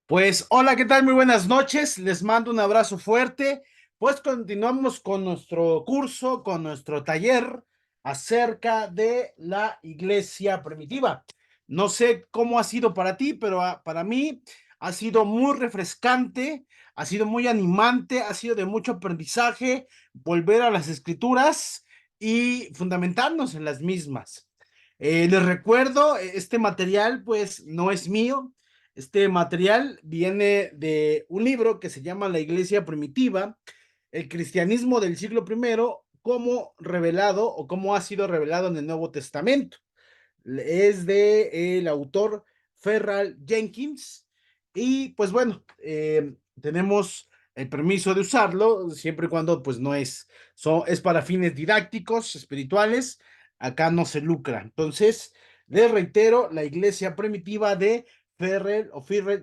Pues hola, ¿qué tal? Muy buenas noches. Les mando un abrazo fuerte. Pues continuamos con nuestro curso, con nuestro taller acerca de la iglesia primitiva. No sé cómo ha sido para ti, pero para mí ha sido muy refrescante, ha sido muy animante, ha sido de mucho aprendizaje volver a las escrituras y fundamentarnos en las mismas. Les recuerdo, este material pues no es mío. Este material viene de un libro que se llama La Iglesia Primitiva, el cristianismo del siglo primero, como revelado o cómo ha sido revelado en el Nuevo Testamento. Es de el autor Ferral Jenkins y pues bueno, tenemos el permiso de usarlo siempre y cuando pues no es para fines didácticos, espirituales, acá no se lucra. Entonces, les reitero, la iglesia primitiva de Ferrell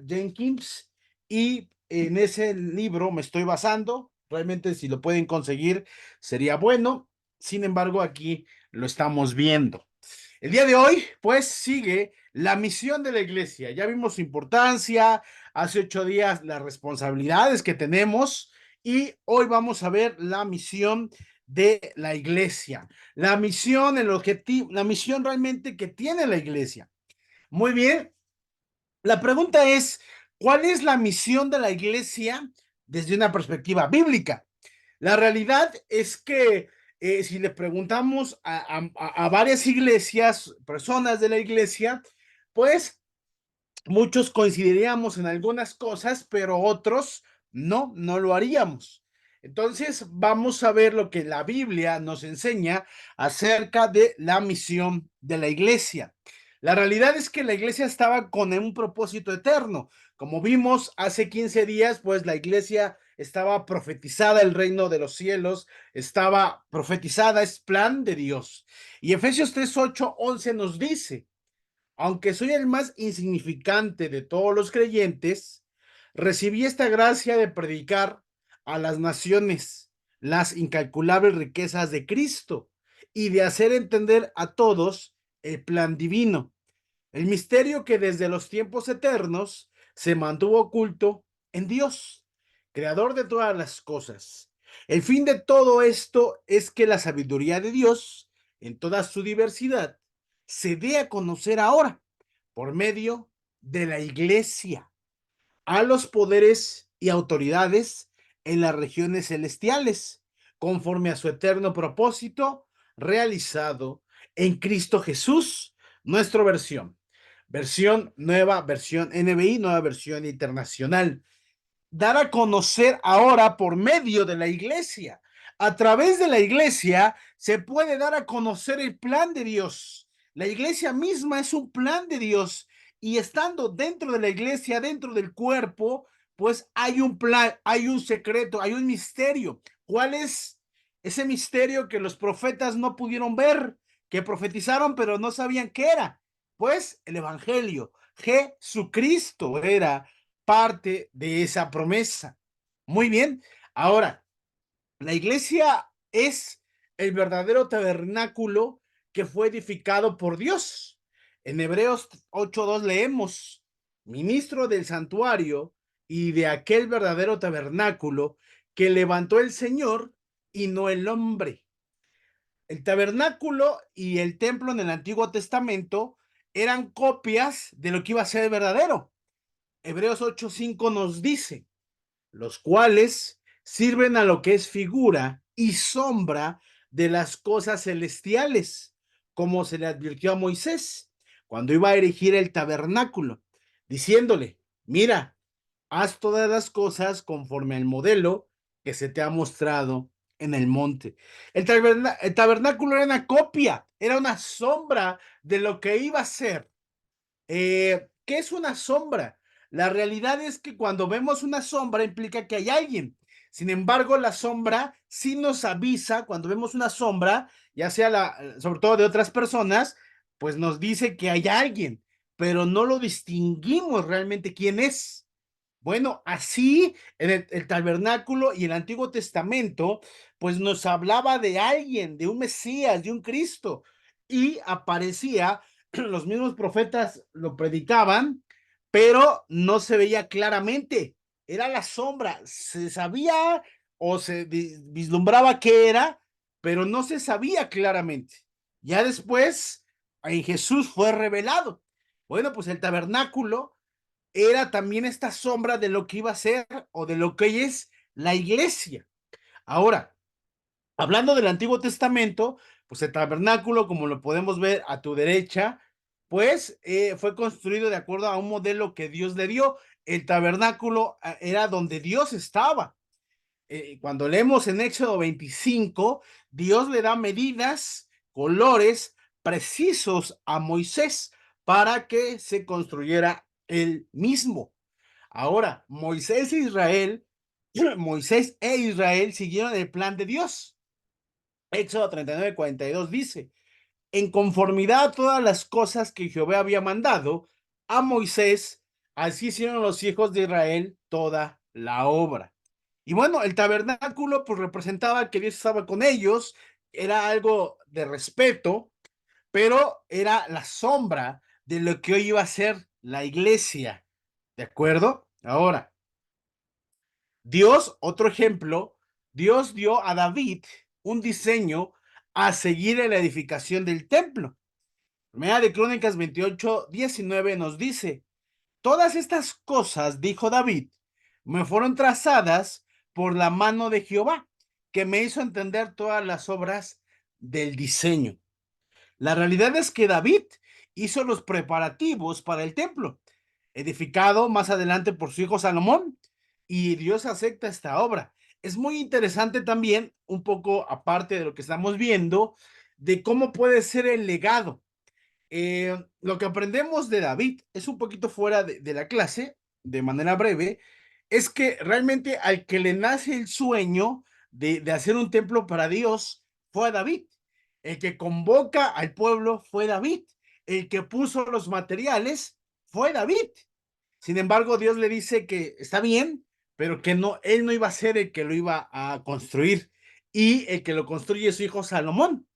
Jenkins, y en ese libro me estoy basando. Realmente si lo pueden conseguir sería bueno. Sin embargo, aquí lo estamos viendo. El día de hoy, pues, sigue la misión de la iglesia. Ya vimos su importancia, hace 8 días las responsabilidades que tenemos y hoy vamos a ver la misión de la iglesia. La misión, el objetivo, la misión realmente que tiene la iglesia. Muy bien, la pregunta es, ¿cuál es la misión de la iglesia desde una perspectiva bíblica? La realidad es que si le preguntamos a varias iglesias, personas de la iglesia, pues muchos coincidiríamos en algunas cosas, pero otros no lo haríamos. Entonces, vamos a ver lo que la Biblia nos enseña acerca de la misión de la iglesia. La realidad es que la iglesia estaba con un propósito eterno. Como vimos hace 15 días, pues la iglesia estaba profetizada, el reino de los cielos estaba profetizada, es plan de Dios. Y Efesios 3, 8, 11 nos dice: aunque soy el más insignificante de todos los creyentes, recibí esta gracia de predicar a las naciones las incalculables riquezas de Cristo y de hacer entender a todos el plan divino, el misterio que desde los tiempos eternos se mantuvo oculto en Dios, creador de todas las cosas. El fin de todo esto es que la sabiduría de Dios, en toda su diversidad, se dé a conocer ahora por medio de la iglesia a los poderes y autoridades en las regiones celestiales, conforme a su eterno propósito realizado en Cristo Jesús, nuestra versión nueva, versión NBI, nueva versión internacional. Dar a conocer ahora por medio de la iglesia. A través de la iglesia se puede dar a conocer el plan de Dios. La iglesia misma es un plan de Dios y estando dentro de la iglesia, dentro del cuerpo, pues hay un plan, hay un secreto, hay un misterio. ¿Cuál es ese misterio que los profetas no pudieron ver, que profetizaron pero no sabían qué era? Pues el evangelio. Jesucristo era parte de esa promesa. Muy bien. Ahora, la iglesia es el verdadero tabernáculo que fue edificado por Dios. En Hebreos 8:2 leemos: ministro del santuario y de aquel verdadero tabernáculo que levantó el Señor y no el hombre. El tabernáculo y el templo en el Antiguo Testamento eran copias de lo que iba a ser verdadero. Hebreos 8:5 nos dice: los cuales sirven a lo que es figura y sombra de las cosas celestiales, como se le advirtió a Moisés cuando iba a erigir el tabernáculo, diciéndole: mira, haz todas las cosas conforme al modelo que se te ha mostrado en el monte. El tabernáculo era una copia, era una sombra de lo que iba a ser. ¿Qué es una sombra? La realidad es que cuando vemos una sombra implica que hay alguien. Sin embargo, la sombra sí nos avisa cuando vemos una sombra, ya sea sobre todo de otras personas, pues nos dice que hay alguien, pero no lo distinguimos realmente quién es. Bueno, así en el tabernáculo y el Antiguo Testamento, pues nos hablaba de alguien, de un Mesías, de un Cristo, y aparecía, los mismos profetas lo predicaban, pero no se veía claramente. Era la sombra. Se sabía o se vislumbraba qué era, pero no se sabía claramente. Ya después, en Jesús fue revelado. Bueno, pues el tabernáculo era también esta sombra de lo que iba a ser o de lo que es la iglesia. Ahora, hablando del Antiguo Testamento, pues el tabernáculo, como lo podemos ver a tu derecha, pues fue construido de acuerdo a un modelo que Dios le dio. El tabernáculo era donde Dios estaba. Cuando leemos en Éxodo 25, Dios le da medidas, colores precisos a Moisés para que se construyera el mismo. Ahora, Moisés e Israel siguieron el plan de Dios. Éxodo 39:42 dice, en conformidad a todas las cosas que Jehová había mandado a Moisés, así hicieron los hijos de Israel toda la obra. Y bueno, el tabernáculo pues representaba que Dios estaba con ellos, era algo de respeto, pero era la sombra de lo que hoy iba a ser la iglesia. ¿De acuerdo? Ahora, Dios, otro ejemplo, Dios dio a David un diseño a seguir en la edificación del templo. Primera de Crónicas 28:19 nos dice, todas estas cosas, dijo David, me fueron trazadas por la mano de Jehová, que me hizo entender todas las obras del diseño. La realidad es que David hizo los preparativos para el templo, edificado más adelante por su hijo Salomón, y Dios acepta esta obra. Es muy interesante también, un poco aparte de lo que estamos viendo, de cómo puede ser el legado. Lo que aprendemos de David es un poquito fuera de la clase, de manera breve, es que realmente al que le nace el sueño de hacer un templo para Dios fue a David. El que convoca al pueblo fue David. El que puso los materiales fue David. Sin embargo, Dios le dice que está bien, pero que no, él no iba a ser el que lo iba a construir y el que lo construye es su hijo Salomón.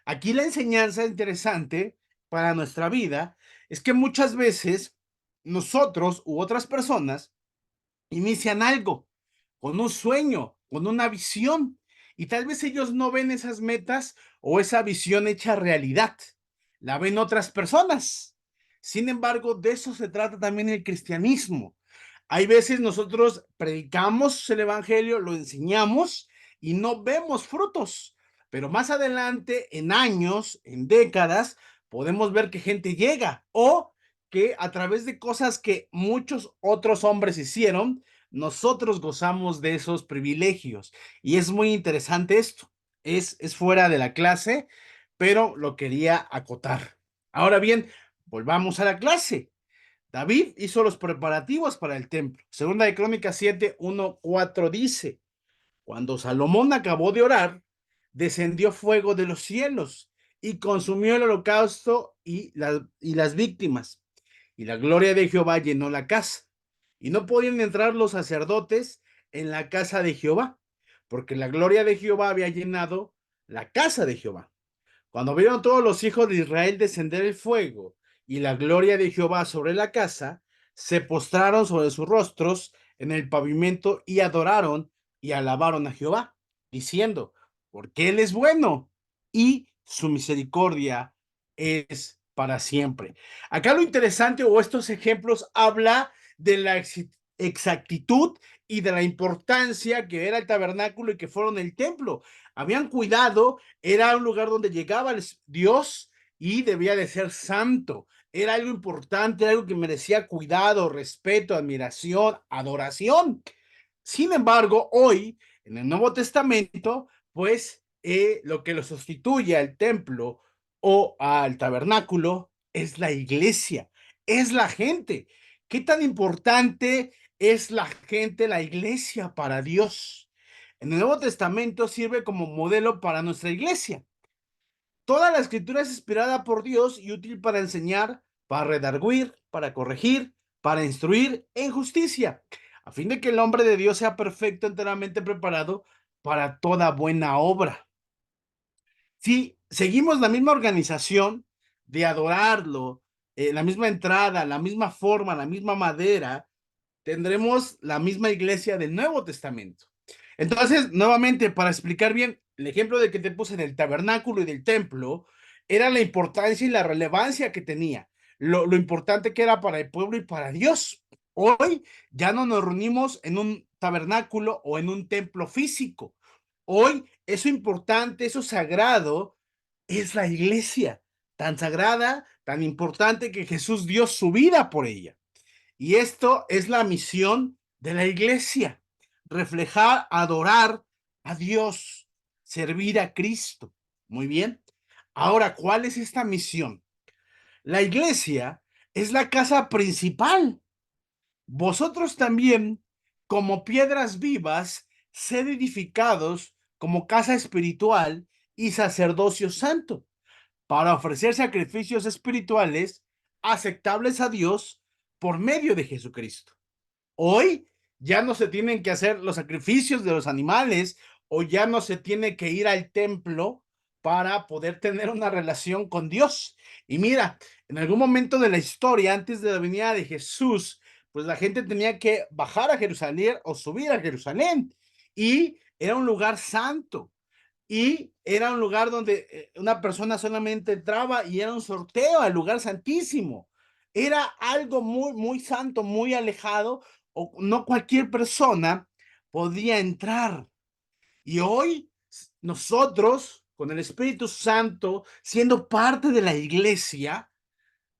Aquí la enseñanza interesante para nuestra vida es que muchas veces nosotros u otras personas inician algo con un sueño, con una visión, y tal vez ellos no ven esas metas o esa visión hecha realidad, la ven otras personas. Sin embargo, de eso se trata también el cristianismo. Hay veces nosotros predicamos el evangelio, lo enseñamos y no vemos frutos, pero más adelante, en años, en décadas, podemos ver que gente llega o que a través de cosas que muchos otros hombres hicieron, nosotros gozamos de esos privilegios. Y es muy interesante esto. Es fuera de la clase, pero lo quería acotar. Ahora bien, volvamos a la clase. David hizo los preparativos para el templo. Segunda de Crónicas 7:1-4 dice, cuando Salomón acabó de orar, descendió fuego de los cielos y consumió el holocausto y las víctimas. Y la gloria de Jehová llenó la casa. Y no podían entrar los sacerdotes en la casa de Jehová, porque la gloria de Jehová había llenado la casa de Jehová. Cuando vieron todos los hijos de Israel descender el fuego y la gloria de Jehová sobre la casa, se postraron sobre sus rostros en el pavimento y adoraron y alabaron a Jehová, diciendo, porque Él es bueno y su misericordia es para siempre. Acá lo interesante o estos ejemplos habla de la exactitud y de la importancia que era el tabernáculo y que fueron el templo. Habían cuidado, era un lugar donde llegaba Dios y debía de ser santo. Era algo importante, algo que merecía cuidado, respeto, admiración, adoración. Sin embargo, hoy, en el Nuevo Testamento, pues lo que lo sustituye al templo o al tabernáculo es la iglesia, es la gente. ¿Qué tan importante es la gente, la iglesia para Dios? En el Nuevo Testamento sirve como modelo para nuestra iglesia. Toda la escritura es inspirada por Dios y útil para enseñar, para redarguir, para corregir, para instruir en justicia, a fin de que el hombre de Dios sea perfecto, enteramente preparado para toda buena obra. Si seguimos la misma organización de adorarlo, la misma entrada, la misma forma, la misma madera, tendremos la misma iglesia del Nuevo Testamento. Entonces, nuevamente, para explicar bien, el ejemplo de que te puse del tabernáculo y del templo era la importancia y la relevancia que tenía, lo importante que era para el pueblo y para Dios. Hoy ya no nos reunimos en un tabernáculo o en un templo físico. Hoy eso importante, eso sagrado, es la iglesia, tan sagrada, tan importante que Jesús dio su vida por ella. Y esto es la misión de la iglesia, reflejar, adorar a Dios, servir a Cristo. Muy bien. Ahora, ¿cuál es esta misión? La iglesia es la casa principal. Vosotros también, como piedras vivas, sed edificados como casa espiritual y sacerdocio santo, para ofrecer sacrificios espirituales aceptables a Dios por medio de Jesucristo. Hoy ya no se tienen que hacer los sacrificios de los animales o ya no se tiene que ir al templo para poder tener una relación con Dios. Y mira, en algún momento de la historia, antes de la venida de Jesús, pues la gente tenía que bajar a Jerusalén o subir a Jerusalén y era un lugar santo y era un lugar donde una persona solamente entraba y era un sorteo al lugar santísimo. Era algo muy, muy santo, muy alejado, o no cualquier persona podía entrar. Y hoy nosotros, con el Espíritu Santo, siendo parte de la iglesia,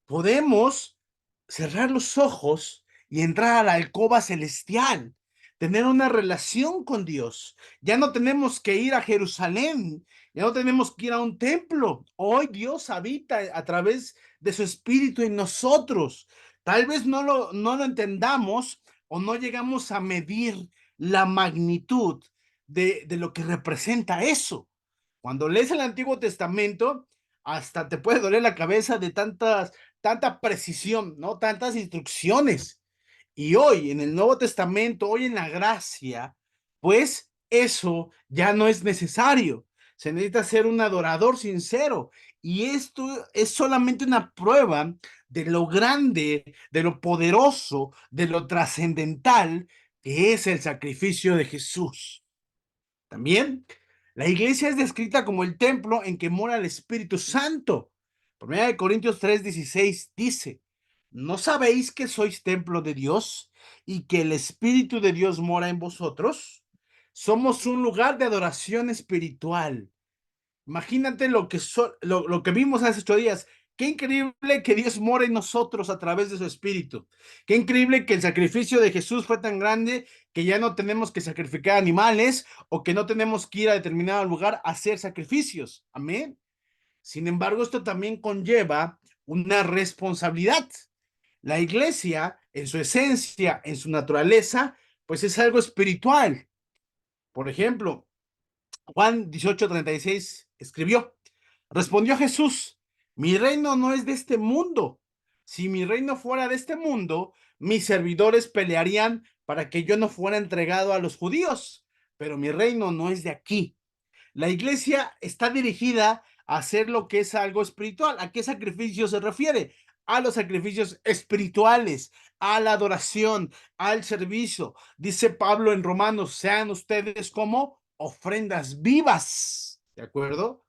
podemos cerrar los ojos y entrar a la alcoba celestial, tener una relación con Dios. Ya no tenemos que ir a Jerusalén, ya no tenemos que ir a un templo. Hoy Dios habita a través de su Espíritu en nosotros. Tal vez no lo entendamos o no llegamos a medir la magnitud de lo que representa eso. Cuando lees el Antiguo Testamento, hasta te puede doler la cabeza de tanta precisión, ¿no? Tantas instrucciones. Y hoy en el Nuevo Testamento, hoy en la gracia, pues eso ya no es necesario. Se necesita ser un adorador sincero. Y esto es solamente una prueba de lo grande, de lo poderoso, de lo trascendental que es el sacrificio de Jesús. También la iglesia es descrita como el templo en que mora el Espíritu Santo. Primera de Corintios 3:16 dice, ¿no sabéis que sois templo de Dios y que el Espíritu de Dios mora en vosotros? Somos un lugar de adoración espiritual. Imagínate lo que vimos hace 8 días. Qué increíble que Dios mora en nosotros a través de su Espíritu. Qué increíble que el sacrificio de Jesús fue tan grande que ya no tenemos que sacrificar animales o que no tenemos que ir a determinado lugar a hacer sacrificios. Amén. Sin embargo, esto también conlleva una responsabilidad. La iglesia, en su esencia, en su naturaleza, pues es algo espiritual. Por ejemplo, Juan 18:36 escribió, respondió Jesús, mi reino no es de este mundo. Si mi reino fuera de este mundo, mis servidores pelearían para que yo no fuera entregado a los judíos, pero mi reino no es de aquí. La iglesia está dirigida a hacer lo que es algo espiritual. ¿A qué sacrificio se refiere? A los sacrificios espirituales, a la adoración, al servicio. Dice Pablo en Romanos, sean ustedes como ofrendas vivas. ¿De acuerdo?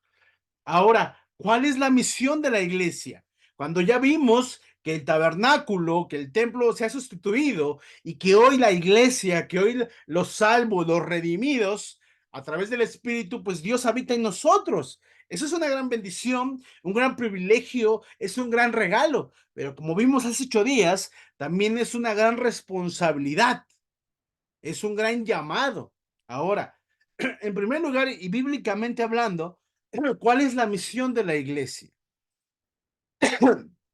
Ahora, ¿cuál es la misión de la iglesia? Cuando ya vimos que el tabernáculo, que el templo se ha sustituido y que hoy la iglesia, que hoy los salvos, los redimidos, a través del Espíritu, pues Dios habita en nosotros. Eso es una gran bendición, un gran privilegio, es un gran regalo, pero como vimos hace 8 días, también es una gran responsabilidad, es un gran llamado. Ahora, en primer lugar, y bíblicamente hablando, ¿cuál es la misión de la iglesia?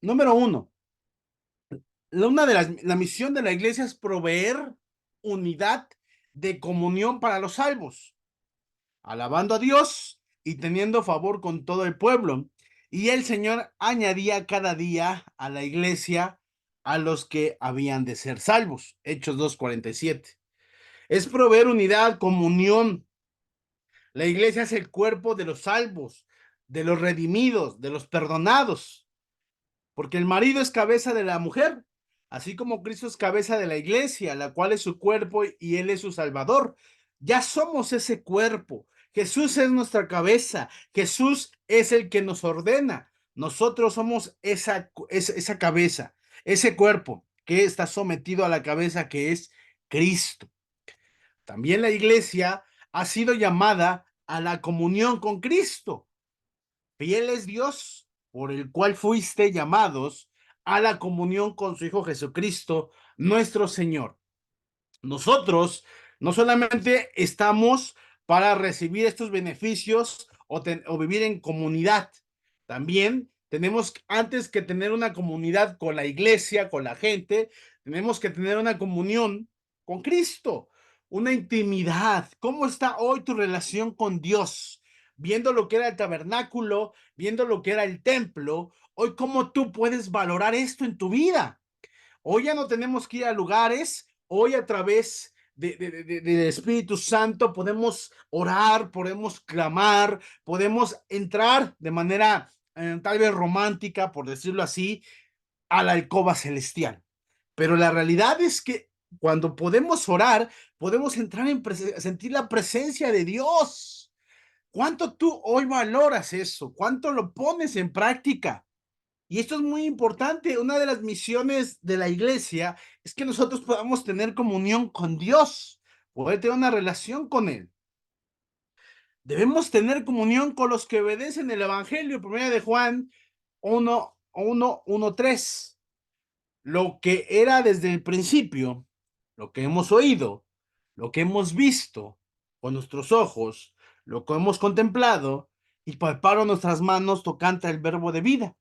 Número uno, la misión de la iglesia es proveer unidad de comunión para los salvos, alabando a Dios y teniendo favor con todo el pueblo. Y el Señor añadía cada día a la iglesia a los que habían de ser salvos. Hechos 2:47. Es proveer unidad, comunión. La iglesia es el cuerpo de los salvos, de los redimidos, de los perdonados. porque el marido es cabeza de la mujer, así como Cristo es cabeza de la iglesia, la cual es su cuerpo y él es su salvador. Ya somos ese cuerpo. Jesús es nuestra cabeza. Jesús es el que nos ordena. Nosotros somos esa cabeza, ese cuerpo que está sometido a la cabeza que es Cristo. También la iglesia ha sido llamada a la comunión con Cristo. Fiel es Dios, por el cual fuiste llamados a la comunión con su Hijo Jesucristo, nuestro Señor. Nosotros no solamente estamos para recibir estos beneficios o vivir en comunidad, también tenemos, antes que tener una comunidad con la iglesia, con la gente, tenemos que tener una comunión con Cristo, una intimidad. ¿Cómo está hoy tu relación con Dios? Viendo lo que era el tabernáculo, viendo lo que era el templo, hoy cómo tú puedes valorar esto en tu vida. Hoy ya no tenemos que ir a lugares, hoy a través del Espíritu Santo podemos orar, podemos clamar, podemos entrar de manera tal vez romántica, por decirlo así, a la alcoba celestial. Pero la realidad es que cuando podemos orar, podemos entrar sentir la presencia de Dios. ¿Cuánto tú hoy valoras eso? ¿Cuánto lo pones en práctica? Y esto es muy importante. Una de las misiones de la iglesia es que nosotros podamos tener comunión con Dios, poder tener una relación con Él. Debemos tener comunión con los que obedecen el Evangelio. Primera de Juan 1:3. Lo que era desde el principio, lo que hemos oído, lo que hemos visto con nuestros ojos, lo que hemos contemplado y palparon nuestras manos tocante el verbo de vida,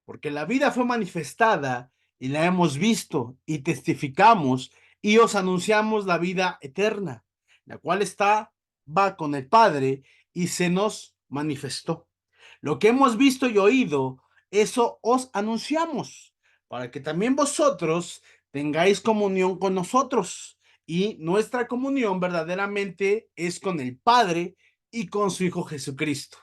porque la vida fue manifestada y la hemos visto y testificamos y os anunciamos la vida eterna, la cual va con el Padre y se nos manifestó. Lo que hemos visto y oído, eso os anunciamos, para que también vosotros tengáis comunión con nosotros. Y nuestra comunión verdaderamente es con el Padre y con su Hijo Jesucristo.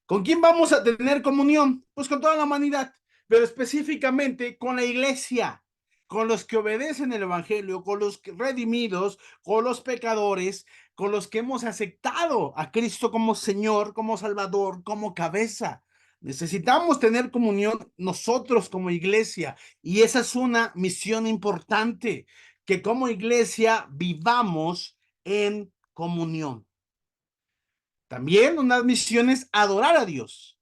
¿Con quién vamos a tener comunión? Pues con toda la humanidad, pero específicamente con la iglesia, con los que obedecen el Evangelio, con los redimidos, con los pecadores, con los que hemos aceptado a Cristo como Señor, como Salvador, como cabeza. Necesitamos tener comunión nosotros como iglesia y esa es una misión importante, que como iglesia vivamos en comunión. También una misión es adorar a Dios.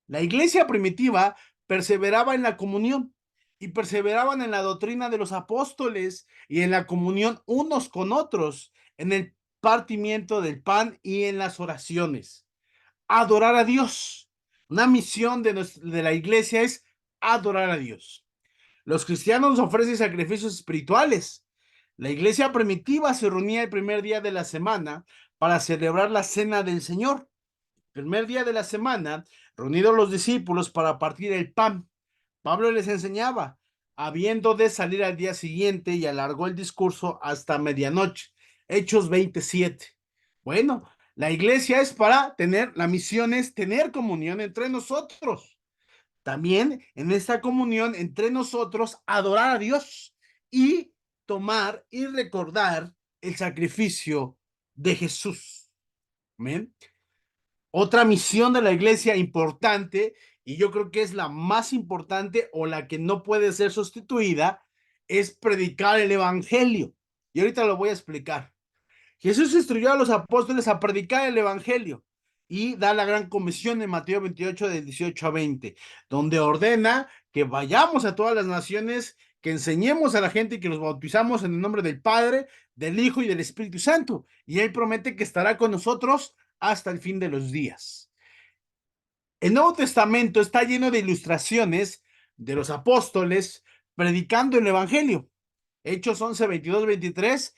La iglesia primitiva perseveraba en la comunión y perseveraban en la doctrina de los apóstoles y en la comunión unos con otros, en el partimiento del pan y en las oraciones. Adorar a Dios. Una misión de la iglesia es adorar a Dios. Los cristianos ofrecen sacrificios espirituales. La iglesia primitiva se reunía el primer día de la semana para celebrar la cena del Señor. Primer día de la semana, reunidos los discípulos para partir el pan, Pablo les enseñaba, habiendo de salir al día siguiente, y alargó el discurso hasta medianoche. Hechos 27. Bueno, la iglesia es para tener, la misión es tener comunión entre nosotros. También en esta comunión entre nosotros, adorar a Dios y tomar y recordar el sacrificio de Jesús. Amén. Otra misión de la iglesia importante, y yo creo que es la más importante o la que no puede ser sustituida, es predicar el evangelio. Y ahorita lo voy a explicar. Jesús instruyó a los apóstoles a predicar el evangelio y da la gran comisión en Mateo 28, del 18 a 20, donde ordena que vayamos a todas las naciones, que enseñemos a la gente y que los bautizamos en el nombre del Padre, del Hijo y del Espíritu Santo. Y Él promete que estará con nosotros hasta el fin de los días. El Nuevo Testamento está lleno de ilustraciones de los apóstoles predicando el Evangelio. Hechos 11, 22, 23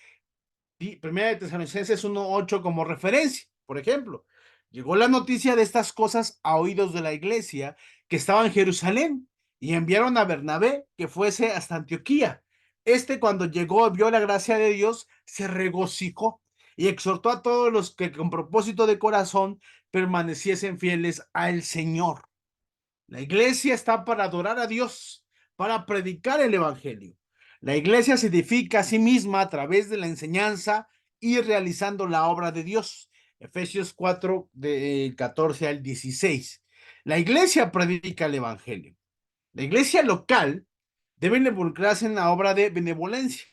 y Primera de Tesalonicenses 1:8 como referencia. Por ejemplo, llegó la noticia de estas cosas a oídos de la iglesia que estaba en Jerusalén y enviaron a Bernabé que fuese hasta Antioquía. Cuando llegó, vio la gracia de Dios, se regocijó y exhortó a todos los que con propósito de corazón permaneciesen fieles al Señor. La iglesia está para adorar a Dios, para predicar el evangelio. La iglesia se edifica a sí misma a través de la enseñanza y realizando la obra de Dios. Efesios 4, de 14 al 16. La iglesia predica el evangelio. La iglesia local debe involucrarse en la obra de benevolencia.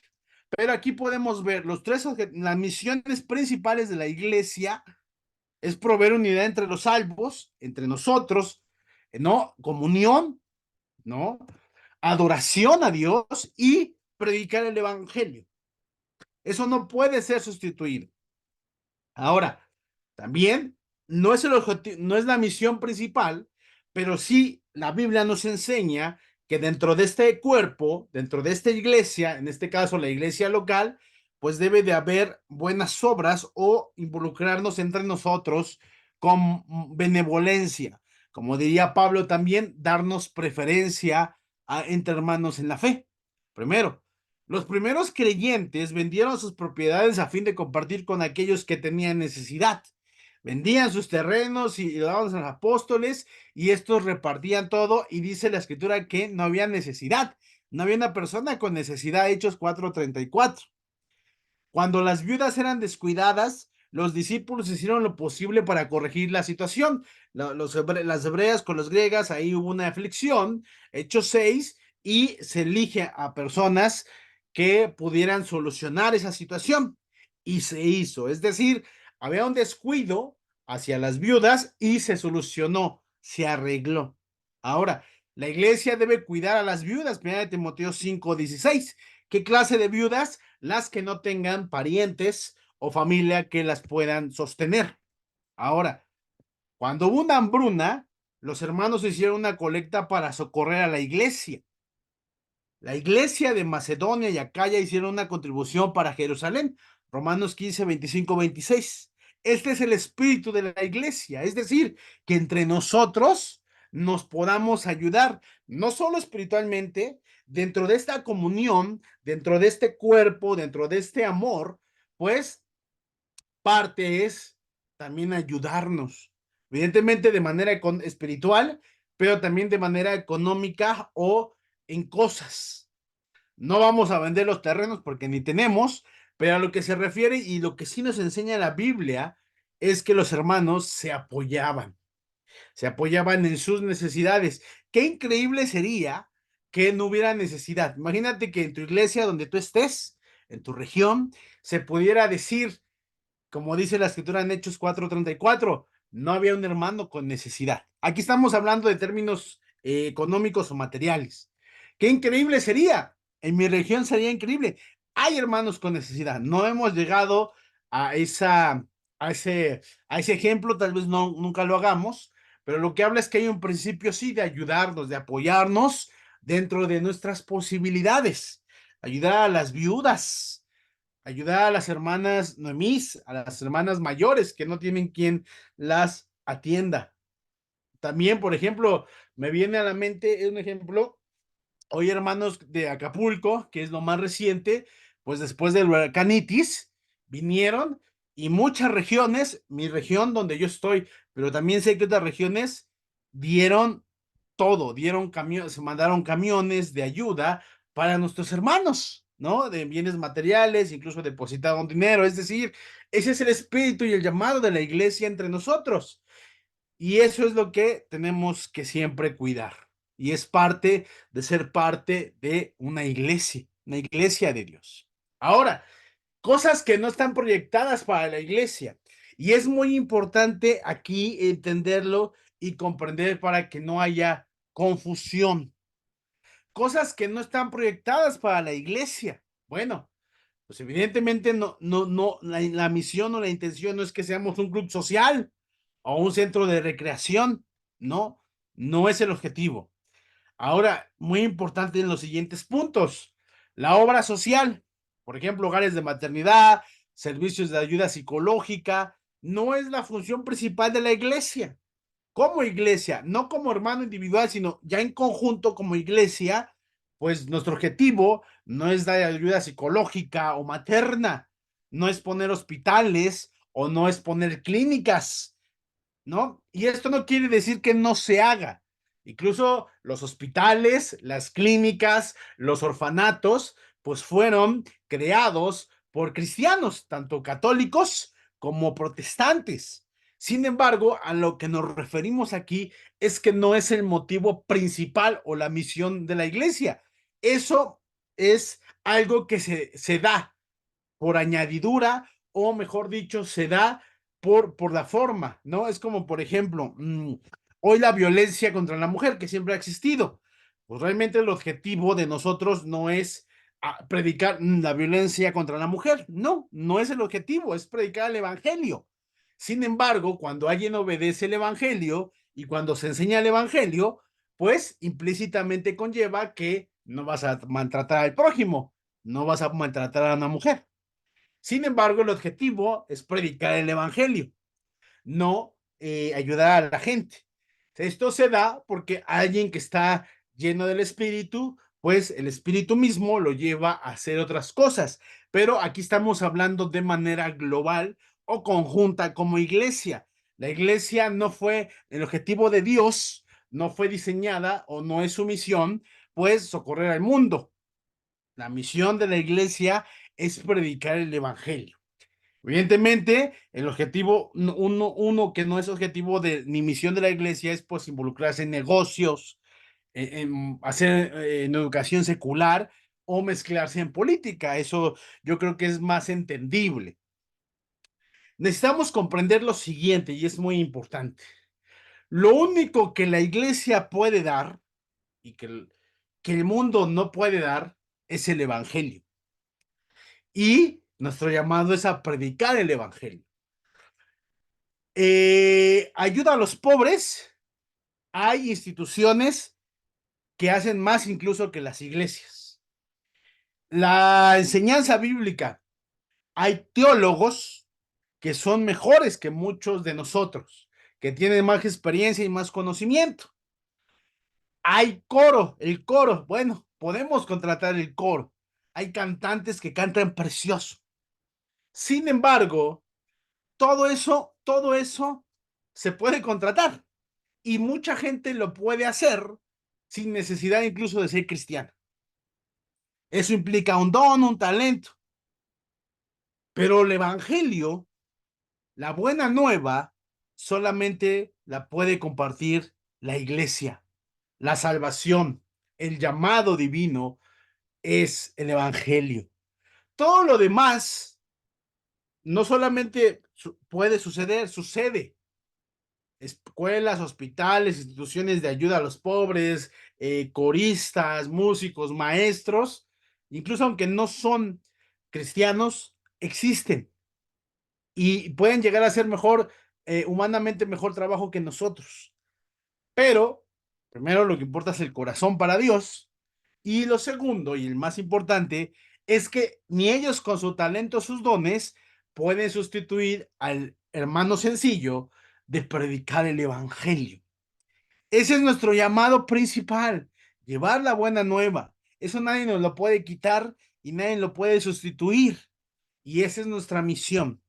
Pero aquí podemos ver las misiones principales de la iglesia es proveer unidad entre los salvos, entre nosotros, ¿no? Comunión, ¿no? Adoración a Dios y predicar el evangelio. Eso no puede ser sustituido. Ahora, también no es el objetivo, no es la misión principal, pero sí la Biblia nos enseña que dentro de este cuerpo, dentro de esta iglesia, en este caso la iglesia local, pues debe de haber buenas obras o involucrarnos entre nosotros con benevolencia. Como diría Pablo también, darnos preferencia entre hermanos en la fe. Primero, los primeros creyentes vendieron sus propiedades a fin de compartir con aquellos que tenían necesidad. Vendían sus terrenos y lo daban a los apóstoles y estos repartían todo y dice la escritura que no había necesidad. No había una persona con necesidad, Hechos 4:34. Cuando las viudas eran descuidadas, los discípulos hicieron lo posible para corregir la situación. Las hebreas con las griegas, ahí hubo una aflicción, Hechos 6, y se elige a personas que pudieran solucionar esa situación. Y se hizo. Es decir, había un descuido hacia las viudas y se solucionó, se arregló. Ahora, la iglesia debe cuidar a las viudas, 1 Timoteo 5:16. ¿Qué clase de viudas? Las que no tengan parientes o familia que las puedan sostener. Ahora, cuando hubo una hambruna, los hermanos hicieron una colecta para socorrer a la iglesia. La iglesia de Macedonia y Acaya hicieron una contribución para Jerusalén. Romanos 15, 25, 26. Este es el espíritu de la iglesia, es decir, que entre nosotros nos podamos ayudar, no solo espiritualmente, dentro de esta comunión, dentro de este cuerpo, dentro de este amor, pues parte es también ayudarnos, evidentemente de manera espiritual, pero también de manera económica o en cosas. No vamos a vender los terrenos porque ni tenemos, pero a lo que se refiere y lo que sí nos enseña la Biblia es que los hermanos se apoyaban en sus necesidades. Qué increíble sería que no hubiera necesidad. Imagínate que en tu iglesia, donde tú estés, en tu región, se pudiera decir, como dice la escritura en Hechos 4:34, no había un hermano con necesidad. Aquí estamos hablando de términos económicos o materiales. Qué increíble sería. En mi región sería increíble. Hay hermanos con necesidad. No hemos llegado a a ese, a ese ejemplo, tal vez no, nunca lo hagamos, pero lo que habla es que hay un principio sí de ayudarnos, de apoyarnos dentro de nuestras posibilidades. Ayudar a las viudas, ayudar a las hermanas Noemís, a las hermanas mayores que no tienen quien las atienda. También, por ejemplo, me viene a la mente un ejemplo, hoy hermanos de Acapulco, que es lo más reciente, pues después del huracán Itis, vinieron y muchas regiones, mi región donde yo estoy, pero también sé que otras regiones dieron todo, dieron camiones, se mandaron camiones de ayuda para nuestros hermanos, ¿no? De bienes materiales, incluso depositaron dinero, es decir, ese es el espíritu y el llamado de la iglesia entre nosotros. Y eso es lo que tenemos que siempre cuidar. Y es parte de ser parte de una iglesia de Dios. Ahora, cosas que no están proyectadas para la iglesia. Y es muy importante aquí entenderlo y comprender para que no haya confusión. Cosas que no están proyectadas para la iglesia. Bueno, pues evidentemente la misión o la intención no es que seamos un club social o un centro de recreación. No, no es el objetivo. Ahora, muy importante en los siguientes puntos. La obra social, por ejemplo, hogares de maternidad, servicios de ayuda psicológica, no es la función principal de la iglesia. Como iglesia, no como hermano individual, sino ya en conjunto como iglesia, pues nuestro objetivo no es dar ayuda psicológica o materna, no es poner hospitales o no es poner clínicas, ¿no? Y esto no quiere decir que no se haga, Incluso los hospitales, las clínicas, los orfanatos, pues fueron creados por cristianos, tanto católicos como protestantes. Sin embargo, a lo que nos referimos aquí es que no es el motivo principal o la misión de la iglesia. Eso es algo que se da por añadidura, o mejor dicho, se da por la forma, ¿no? Es como, por ejemplo, hoy la violencia contra la mujer, que siempre ha existido. Pues realmente el objetivo de nosotros no es predicar la violencia contra la mujer, no, no es el objetivo, es predicar el evangelio. Sin embargo, cuando alguien obedece el evangelio y cuando se enseña el evangelio, pues implícitamente conlleva que no vas a maltratar al prójimo, no vas a maltratar a una mujer. Sin embargo, el objetivo es predicar el evangelio, no ayudar a la gente. Esto se da porque alguien que está lleno del espíritu, pues el espíritu mismo lo lleva a hacer otras cosas. Pero aquí estamos hablando de manera global o conjunta como iglesia. La iglesia no fue el objetivo de Dios, no fue diseñada o no es su misión, pues socorrer al mundo. La misión de la iglesia es predicar el evangelio. Evidentemente, el objetivo, uno que no es objetivo de ni misión de la iglesia es pues involucrarse en negocios, en hacer en educación secular o mezclarse en política. Eso yo creo que es más entendible. Necesitamos comprender lo siguiente y es muy importante. Lo único que la iglesia puede dar y que el mundo no puede dar es el evangelio. Y nuestro llamado es a predicar el evangelio. Ayuda a los pobres. Hay instituciones que hacen más incluso que las iglesias. La enseñanza bíblica. Hay teólogos que son mejores que muchos de nosotros, que tienen más experiencia y más conocimiento. Hay coro, el coro. Bueno, podemos contratar el coro. Hay cantantes que cantan precioso. Sin embargo, todo eso se puede contratar y mucha gente lo puede hacer sin necesidad incluso de ser cristiana. Eso implica un don, un talento, pero el evangelio, la buena nueva, solamente la puede compartir la iglesia. La salvación, el llamado divino es el evangelio. Todo lo demás no solamente puede suceder, sucede. Escuelas, hospitales, instituciones de ayuda a los pobres, coristas, músicos, maestros, incluso aunque no son cristianos, existen y pueden llegar a ser mejor, humanamente mejor trabajo que nosotros. Pero, primero lo que importa es el corazón para Dios, y lo segundo, y el más importante, es que ni ellos con su talento, sus dones, pueden sustituir al hermano sencillo de predicar el evangelio. Ese es nuestro llamado principal, llevar la buena nueva. Eso nadie nos lo puede quitar y nadie lo puede sustituir. Y esa es nuestra misión,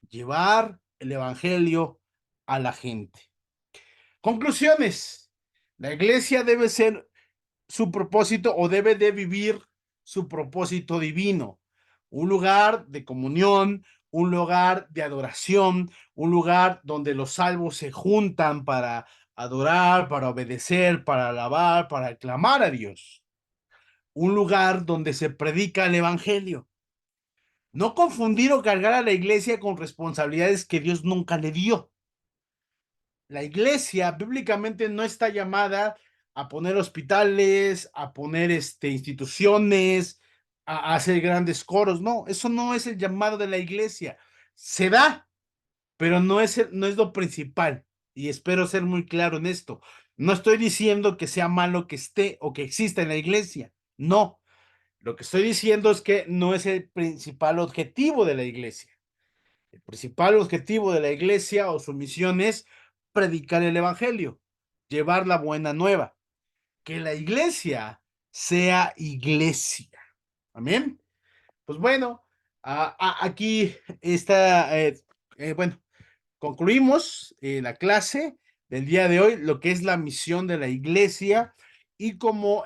llevar el evangelio a la gente. Conclusiones. La iglesia debe ser su propósito o debe de vivir su propósito divino. Un lugar de comunión, un lugar de adoración, un lugar donde los salvos se juntan para adorar, para obedecer, para alabar, para aclamar a Dios. Un lugar donde se predica el evangelio. No confundir o cargar a la iglesia con responsabilidades que Dios nunca le dio. La iglesia bíblicamente no está llamada a poner hospitales, a poner instituciones, a hacer grandes coros. No, eso no es el llamado de la iglesia. Se da, pero no es lo principal. Y espero ser muy claro en esto. No estoy diciendo que sea malo que esté o que exista en la iglesia. No. Lo que estoy diciendo es que no es el principal objetivo de la iglesia. El principal objetivo de la iglesia o su misión es predicar el evangelio, llevar la buena nueva, que la iglesia sea iglesia. Amén. Pues bueno, aquí está, bueno, concluimos la clase. del día de hoy, lo que es la misión de la iglesia y como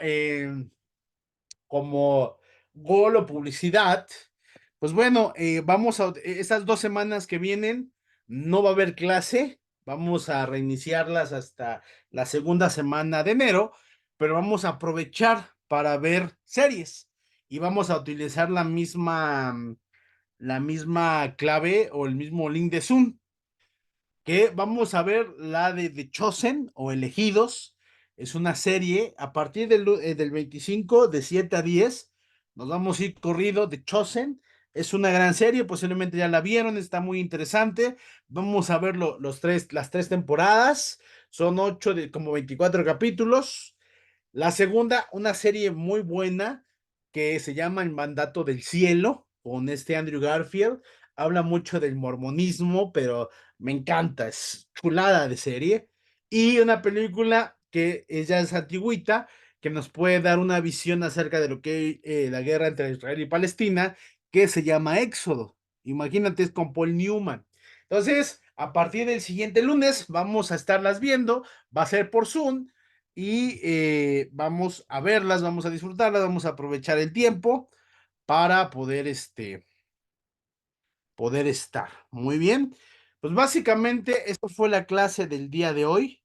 gol o publicidad, pues bueno, vamos a esas 2 semanas que vienen, no va a haber clase, vamos a reiniciarlas hasta la segunda semana de enero, pero vamos a aprovechar para ver series y vamos a utilizar la misma clave o el mismo link de Zoom que vamos a ver la de The Chosen o Elegidos. Es una serie a partir del 25 de 7 a 10. Nos vamos a ir corrido. The Chosen es una gran serie, posiblemente ya la vieron, está muy interesante. Vamos a ver las tres temporadas. Son 8 de como 24 capítulos. La segunda, una serie muy buena que se llama El Mandato del Cielo, con este Andrew Garfield. Habla mucho del mormonismo, pero me encanta, es chulada de serie. Y una película que ya es antigüita, que nos puede dar una visión acerca de lo que la guerra entre Israel y Palestina, que se llama Éxodo. Imagínate, es con Paul Newman. Entonces, a partir del siguiente lunes vamos a estarlas viendo, va a ser por Zoom y vamos a verlas, vamos a disfrutarlas, vamos a aprovechar el tiempo para poder estar. Muy bien. Pues básicamente esto fue la clase del día de hoy.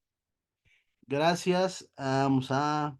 Gracias. Vamos a